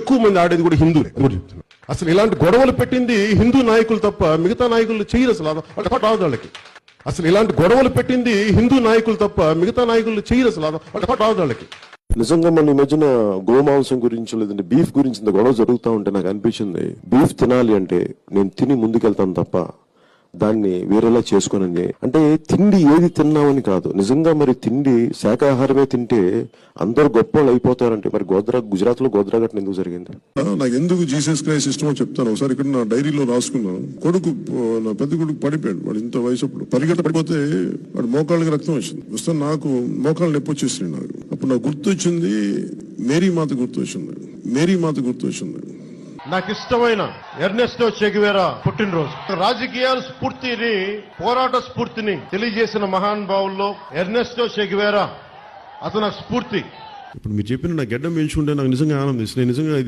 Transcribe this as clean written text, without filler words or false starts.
ఎక్కువ మంది ఆడేది కూడా హిందువులే కూడా చెప్తున్నా. అసలు ఇలాంటి గొడవలు పెట్టింది హిందూ నాయకులు తప్ప మిగతా నాయకులు చేయరు. అసలు రాదు వాళ్ళకి. అసలు ఇలాంటి గొడవలు పెట్టింది హిందూ నాయకులు తప్ప మిగతా నాయకులు చేయరు. అసలు రాదు వాళ్ళకి. నిజంగా మన ఈ మధ్యన గోమాంసం గురించి లేదంటే బీఫ్ గురించి ఇంత గొడవ జరుగుతూ ఉంటే నాకు అనిపించింది, బీఫ్ తినాలి అంటే నేను తిని ముందుకెళ్తాను తప్ప దాన్ని వేరేలా చేసుకోనని. అంటే తిండి ఏది తిన్నామని కాదు, నిజంగా మరి తిండి శాకాహారమే తింటే అందరూ గొప్ప వాళ్ళు అయిపోతారంటే మరి గుజరాత్ లో గోద్రా ఘటన ఎందుకు జరిగింది? నాకు ఎందుకు జీసస్ క్రైస్ట్ ఇష్టమో చెప్తాను. ఒకసారి ఇక్కడ నా డైరీలో రాసుకున్నాను. నా పెద్ద కొడుకు పడిపోయాడు. వాడు ఇంత వయసు అప్పుడు పరిగెట్ట పడిపోతే వాడు మోకాళ్ళకి రక్తం వచ్చింది. వస్తే నాకు మోకాళ్ళు నొప్పి వచ్చేసింది. నాకు అప్పుడు నాకు గుర్తొచ్చింది మేరీ మాత గుర్తొచ్చింది. నాకు ఇష్టమైన ఎర్నెస్టో చే గెవేరా పుట్టినరోజు. రాజకీయాల స్ఫూర్తిని, పోరాట స్ఫూర్తిని తెలియజేసిన మహానుభావుల్లో ఎర్నెస్టో చే గెవేరా అతను నాకు స్ఫూర్తి. ఇప్పుడు మీరు చెప్పిన నా గడ్డం పెంచుకుంటే నాకు నిజంగా ఆనందిస్తుంది. నిజంగా ఇది